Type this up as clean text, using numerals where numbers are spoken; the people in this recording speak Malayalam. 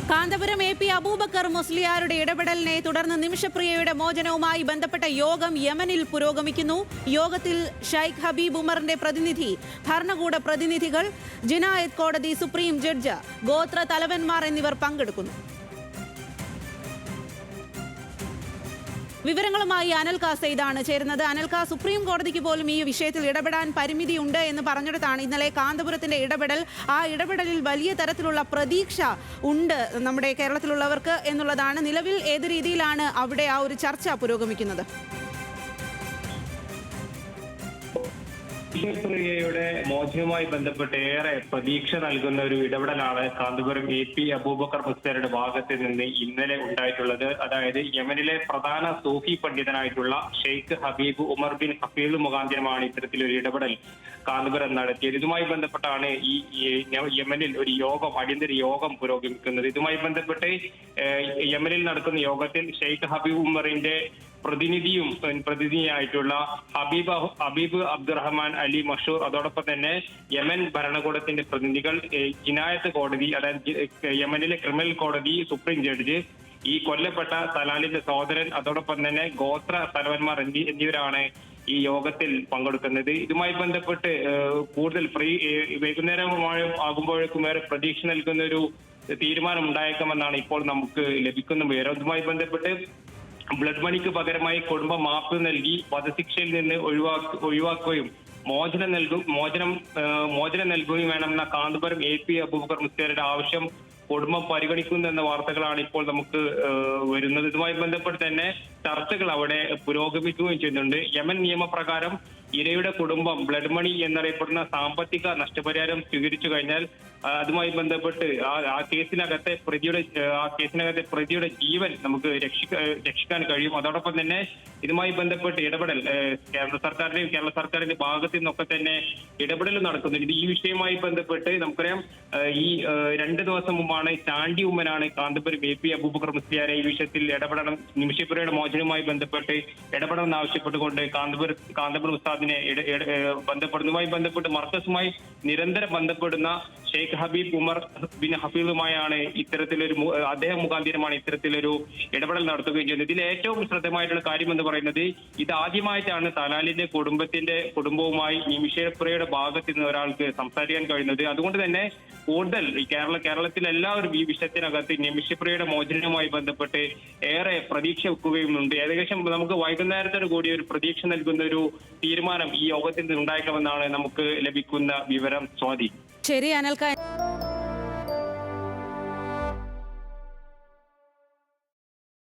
കാന്തപുരം AP അബൂബക്കർ മുസ്ലിയാരുടെ ഇടപെടലിനെ തുടർന്ന് നിമിഷപ്രിയയുടെ മോചനവുമായി ബന്ധപ്പെട്ട യോഗം യമനിൽ പുരോഗമിക്കുന്നു. യോഗത്തിൽ ഷൈഖ് ഹബീബ് ഉമറിന്റെ പ്രതിനിധി, ഭരണകൂട പ്രതിനിധികൾ, ജിനായത്ത് കോടതി സുപ്രീം ജഡ്ജ്, ഗോത്ര തലവന്മാർ എന്നിവർ പങ്കെടുക്കുന്നു. വിവരങ്ങളുമായി അനൽക സെയ്ദാണ് ചേരുന്നത്. അനൽക, സുപ്രീം കോടതിക്ക് പോലും ഈ വിഷയത്തിൽ ഇടപെടാൻ പരിമിതിയുണ്ട് എന്ന് പറഞ്ഞിടത്താണ് ഇന്നലെ കാന്തപുരത്തിന്റെ ഇടപെടൽ. ആ ഇടപെടലിൽ വലിയ തരത്തിലുള്ള പ്രതീക്ഷ ഉണ്ട് നമ്മുടെ കേരളത്തിലുള്ളവർക്ക് എന്നുള്ളതാണ്. നിലവിൽ ഏത് രീതിയിലാണ് അവിടെ ആ ഒരു ചർച്ച പുരോഗമിക്കുന്നത്? നിമിഷപ്രിയയുടെ മോചനവുമായി ബന്ധപ്പെട്ട് ഏറെ പ്രതീക്ഷ നൽകുന്ന ഒരു ഇടപെടലാണ് കാന്തപുരം AP അബൂബക്കർ മുസ്ലിയാരുടെ ഭാഗത്ത് നിന്ന് ഇന്നലെ ഉണ്ടായിട്ടുള്ളത്. അതായത് യമനിലെ പ്രധാന സൂഫി പണ്ഡിതനായിട്ടുള്ള ഷെയ്ഖ് ഹബീബ് ഉമർ ബിൻ ഹഫീൽ മുഖാന്തരമാണ് ഇത്തരത്തിലൊരു ഇടപെടൽ കാന്തപുരം നടത്തിയത്. ഇതുമായി ബന്ധപ്പെട്ടാണ് ഈ യമനിൽ ഒരു യോഗം, അടിയന്തര യോഗം പുരോഗമിക്കുന്നത്. ഇതുമായി ബന്ധപ്പെട്ട് യമനിൽ നടക്കുന്ന യോഗത്തിൽ ഷെയ്ഖ് ഹബീബ് ഉമറിന്റെ പ്രതിനിധിയായിട്ടുള്ള ഹബീബ് അബ്ദുറഹ്മാൻ അലി മഷൂർ, അതോടൊപ്പം തന്നെ യമൻ ഭരണകൂടത്തിന്റെ പ്രതിനിധികൾ, ജിനായത്ത് കോടതി, അതായത് യമനിലെ ക്രിമിനൽ കോടതി സുപ്രീം ജഡ്ജ്, ഈ കൊല്ലപ്പെട്ട തലാലിന്റെ സഹോദരൻ, അതോടൊപ്പം തന്നെ ഗോത്ര തലവന്മാർ എന്നിവരാണ് ഈ യോഗത്തിൽ പങ്കെടുക്കുന്നത്. ഇതുമായി ബന്ധപ്പെട്ട് കൂടുതൽ വൈകുന്നേരം ആകുമ്പോഴേക്കും വേറെ പ്രതീക്ഷ നൽകുന്ന ഒരു തീരുമാനം ഉണ്ടായേക്കുമെന്നാണ് ഇപ്പോൾ നമുക്ക് ലഭിക്കുന്ന വിവരം. ഇതുമായി ബന്ധപ്പെട്ട് ബ്ലഡ് മണിക്ക് പകരമായി കുടുംബം മാപ്പ് നൽകി വധശിക്ഷയിൽ നിന്ന് ഒഴിവാക്കുകയും മോചനം നൽകുകയും വേണമെന്ന കാന്തപുരം AP അബൂബക്കർ മുസ്ലിയാരുടെ ആവശ്യം കുടുംബം പരിഗണിക്കുന്നു എന്ന വാർത്തകളാണ് ഇപ്പോൾ നമുക്ക് വരുന്നത്. ഇതുമായി ബന്ധപ്പെട്ട് തന്നെ ചർച്ചകൾ അവിടെ പുരോഗമിക്കുകയും ചെയ്യുന്നുണ്ട്. യമൻ നിയമപ്രകാരം ഇരയുടെ കുടുംബം ബ്ലഡ് മണി എന്നറിയപ്പെടുന്ന സാമ്പത്തിക നഷ്ടപരിഹാരം സ്വീകരിച്ചു കഴിഞ്ഞാൽ അതുമായി ബന്ധപ്പെട്ട് ആ കേസിനകത്തെ പ്രതിയുടെ ജീവൻ നമുക്ക് രക്ഷിക്കാൻ കഴിയും. അതോടൊപ്പം തന്നെ ഇതുമായി ബന്ധപ്പെട്ട് ഇടപെടൽ കേരള സർക്കാരിന്റെ ഭാഗത്തു നിന്നൊക്കെ തന്നെ ഇടപെടൽ നടക്കുന്നുണ്ട്. ഈ വിഷയവുമായി ബന്ധപ്പെട്ട് നമുക്കറിയാം, ഈ 2 ദിവസം മുമ്പാണ് ചാണ്ടി ഉമ്മനാണ് കാന്തപുരം AP അബൂബക്കർ മുസ്ലിയാരെ ഈ വിഷയത്തിൽ ഇടപെടണം, നിമിഷപ്രിയയുടെ മോചനവുമായി ബന്ധപ്പെട്ട് ഇടപെടണം ആവശ്യപ്പെട്ടുകൊണ്ട് കാന്തപുരം ഉസ്താദിനെ ബന്ധപ്പെടുന്നതുമായി ബന്ധപ്പെട്ട് മർക്കസുമായി നിരന്തരം ബന്ധപ്പെടുന്ന ഷെയ്ഖ് ഹബീബ് ഉമർ ബിൻ ഹഫീലുമായാണ് അദ്ദേഹം മുഖാന്തരമാണ് ഇത്തരത്തിലൊരു ഇടപെടൽ നടത്തുകയും ചെയ്യുന്നത്. ഇതിൽ ഏറ്റവും ശ്രദ്ധമായിട്ടുള്ള കാര്യം എന്ന് പറയുന്നത്, ഇത് ആദ്യമായിട്ടാണ് തലാലിന്റെ കുടുംബവുമായി നിമിഷപ്രിയയുടെ ഭാഗത്ത് നിന്ന് ഒരാൾക്ക് സംസാരിക്കാൻ കഴിയുന്നത്. അതുകൊണ്ട് തന്നെ കൂടുതൽ കേരളത്തിലെ എല്ലാവരും ഈ വിഷയത്തിനകത്ത് നിമിഷപ്രിയയുടെ മോചനവുമായി ബന്ധപ്പെട്ട് ഏറെ പ്രതീക്ഷ വെക്കുകയുമുണ്ട്. ഏകദേശം നമുക്ക് വൈകുന്നേരത്തോടു കൂടി ഒരു പ്രതീക്ഷ നൽകുന്ന ഒരു തീരുമാനം ഈ യോഗത്തിൽ നിന്ന് ഉണ്ടായേക്കുമെന്നാണ് നമുക്ക് ലഭിക്കുന്ന വിവരം. സ്വാതി. ശരി അനൽക.